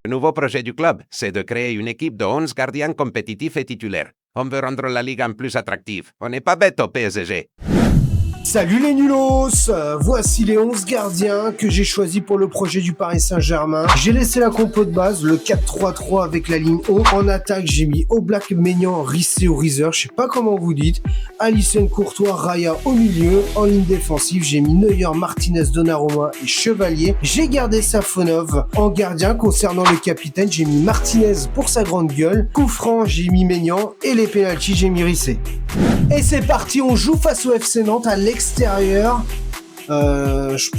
Le nouveau projet du club, c'est de créer une équipe de 11 gardiens compétitifs et titulaires. On veut rendre la Ligue 1 plus attractive. On n'est pas bête au PSG. Salut les nulos, voici les 11 gardiens que j'ai choisis pour le projet du Paris Saint-Germain. J'ai laissé la compo de base, le 4-3-3 avec la ligne haut. En attaque, j'ai mis Oblak, Maignan, Rissé ou Rizer, je sais pas comment vous dites. Alisson, Courtois, Raya au milieu. En ligne défensive, j'ai mis Neuer, Martinez, Donnarumma et Chevalier. J'ai gardé Safonov. En gardien, concernant le capitaine, j'ai mis Martinez pour sa grande gueule. Coup franc, j'ai mis Maignan et les pénaltys, j'ai mis Rissé. Et c'est parti, on joue face au FC Nantes à l'extérieur. Je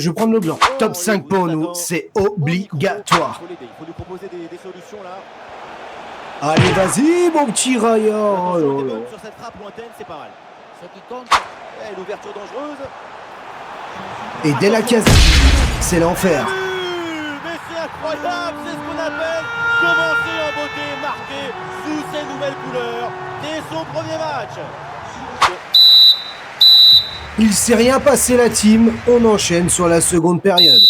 vais prendre le blanc. Top 5 pour nous, c'est obligatoire. Il faut lui proposer des solutions là. Allez, vas-y, mon petit Raya. Sur cette frappe lointaine, c'est pas mal. Ce qui compte, l'ouverture dangereuse. Et dès la case, c'est l'enfer. Mais c'est incroyable, c'est ce qu'on appelle commencer en beauté, marquer sous ces nouvelles couleurs dès son premier match. Il s'est rien passé la team, on enchaîne sur la seconde période.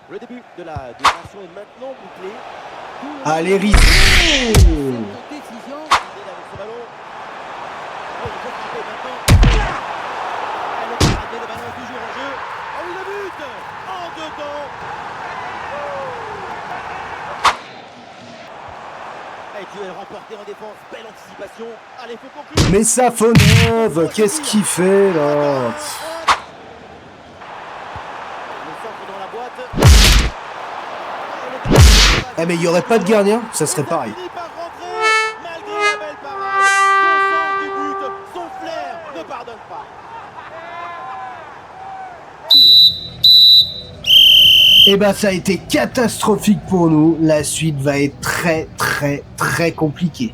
Le début de la duration est maintenant bouclé. Allez, Rissé. Remporté en défense, belle anticipation. Allez, faut conclure. Mais Safonov, qu'est-ce qu'il fait là? Le centre dans la boîte. Eh mais il y aurait pas de gardien, ça serait pareil. Il finit par rentrer, malgré la belle parade. Son sens du but, son flair ne pardonne pas. Eh ben ça a été catastrophique pour nous. La suite va être très compliquée.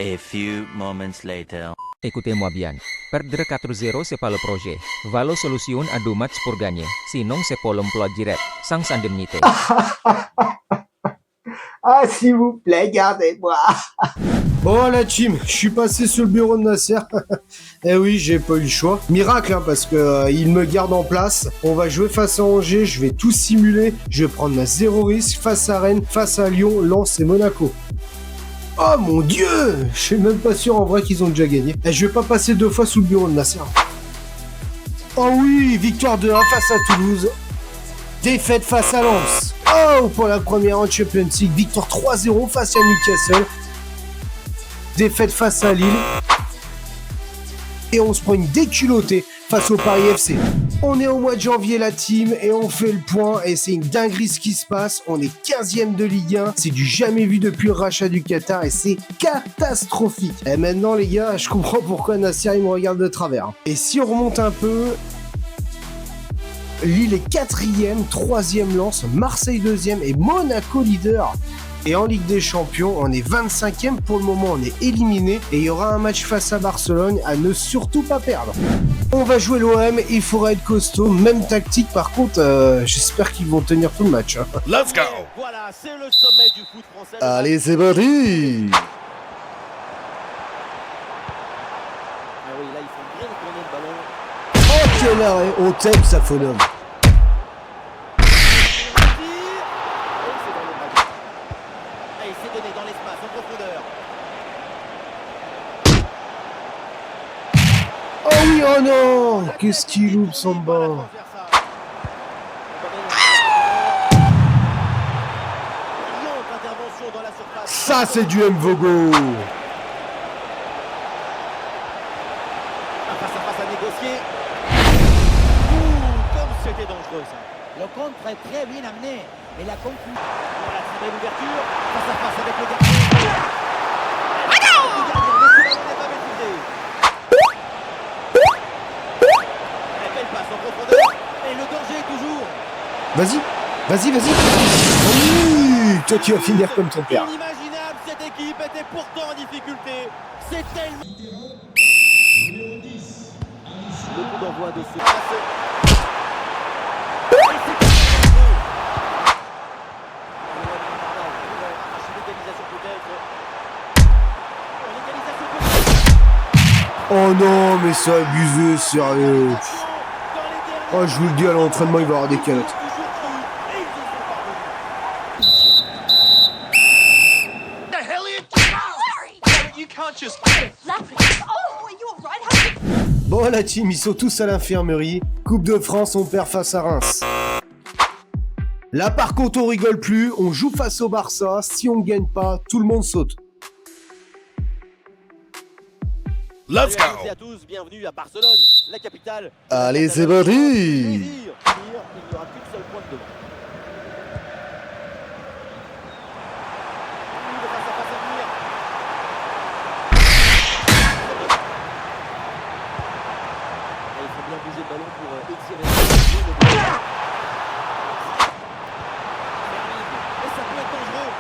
A few moments later. Écoutez-moi bien. Perdre 4-0 c'est pas le projet. Valo solution a deux matchs pour gagner. Sinon c'est pour l'emploi direct. Sans indemnité. Ah s'il vous plaît, gardez-moi. Bon la team, je suis passé sur le bureau de Nasser. Eh oui, j'ai pas eu le choix. Miracle, hein, parce que il me garde en place. On va jouer face à Angers, je vais tout simuler. Je vais prendre ma 0 risque face à Rennes, face à Lyon, Lens et Monaco. Oh mon dieu, je suis même pas sûr en vrai qu'ils ont déjà gagné. Et je vais pas passer 2 fois sous le bureau de Nasser. Oh oui, victoire 2-1 face à Toulouse. Défaite face à Lens. Oh, pour la première en Champions League, victoire 3-0 face à Newcastle. Défaite face à Lille. Et on se prend une déculottée face au Paris FC. On est au mois de janvier la team et on fait le point et c'est une dinguerie ce qui se passe. On est 15e de Ligue 1, c'est du jamais vu depuis le rachat du Qatar et c'est catastrophique. Et maintenant les gars, je comprends pourquoi Nasser il me regarde de travers. Et si on remonte un peu, Lille est 4e, 3e Lens, Marseille 2e et Monaco leader. Et en Ligue des Champions, on est 25e. Pour le moment, on est éliminé. Et il y aura un match face à Barcelone à ne surtout pas perdre. On va jouer l'OM, il faudra être costaud. Même tactique, par contre, j'espère qu'ils vont tenir tout le match. Hein. Let's go. Voilà, c'est le sommet du foot français. Allez, c'est parti. Ah oui, là, ils font bien tourner le ballon. Oh, quel arrêt. On t'aime, Safonov. Oh non, qu'est-ce qu'il loupe son bord. Ça c'est du Mvogo. Face à face à négocier. Comme c'était dangereux ça. Le contre est très bien amené, mais la conclusion. Voilà, très belle ouverture. Face à face avec le gardien. Le gardien n'est pas maîtrisé. Belle passe en profondeur. Et le danger est toujours. Vas-y. Oui, toi tu vas finir comme ton père. Inimaginable, cette équipe était pourtant en difficulté. C'est tellement. Le coup d'envoi de ce passe. Oh non, mais c'est abusé, sérieux. Dans les derniers Oh, je vous le dis, à l'entraînement, il va y avoir des calottes. Bon, la team, ils sont tous à l'infirmerie. Coupe de France, on perd face à Reims. Là, par contre, on rigole plus. On joue face au Barça. Si on gagne pas, tout le monde saute. Let's go. À tous, bienvenue à Barcelone, la capitale. Allez, c'est parti. Il n'y aura qu'une seule point de devant. Il faut bien bouger le ballon pour étirer le jeu. Et ça peut être dangereux.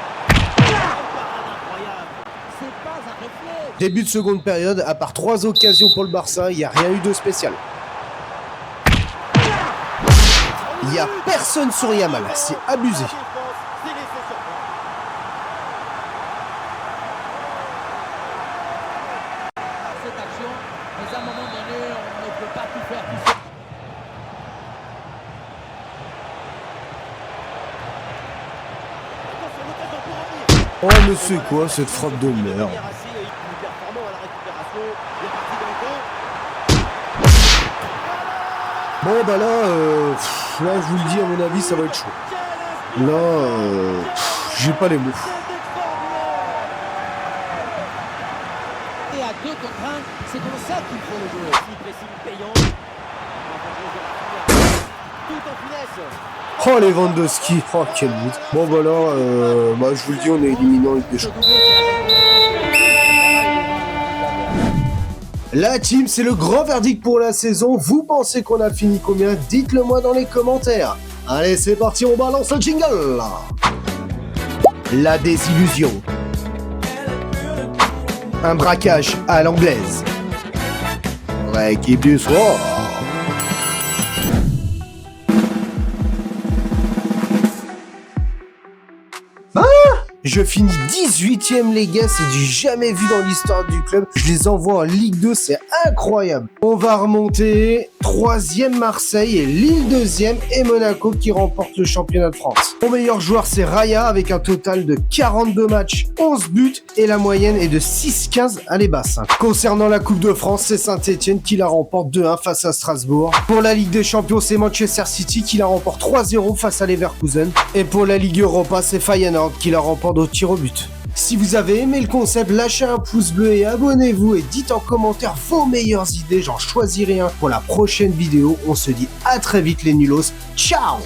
Incroyable. C'est pas un réflexe. Début de seconde période, à part 3 occasions pour le Barça, il n'y a rien eu de spécial. Il n'y a personne sur Yamal, c'est abusé. Cette action, mais à un moment donné, on ne peut pas tout faire tout seul. Oh, mais c'est quoi cette frappe de merde? Bon, bah là, là, je vous le dis, à mon avis, ça va être chaud. Là, j'ai pas les mots. Et à 2 contre 1, c'est comme ça qu'il faut le jouer. Tout en finesse. Oh, Lewandowski, oh, quel but. Bon, bah là, bah, je vous le dis, on est éliminé en Ligue des Champions. La team, c'est le grand verdict pour la saison. Vous pensez qu'on a fini combien? Dites-le moi dans les commentaires. Allez, c'est parti, on balance le jingle. La désillusion. Un braquage à l'anglaise. Vraie équipe du soir. Je finis 18ème, les gars, c'est du jamais vu dans l'histoire du club. Je les envoie en Ligue 2, c'est incroyable. On va remonter 3ème Marseille et Lille 2ème et Monaco qui remporte le championnat de France. Mon meilleur joueur, c'est Raya avec un total de 42 matchs, 11 buts et la moyenne est de 6,15 à les basses. Concernant la Coupe de France, c'est Saint-Etienne qui la remporte 2-1 face à Strasbourg. Pour la Ligue des Champions, c'est Manchester City qui la remporte 3-0 face à Leverkusen. Et pour la Ligue Europa, c'est Feyenoord qui la remporte au tir au but. Si vous avez aimé le concept, lâchez un pouce bleu et abonnez-vous et dites en commentaire vos meilleures idées, j'en choisirai un pour la prochaine vidéo. On se dit à très vite les nulos, ciao!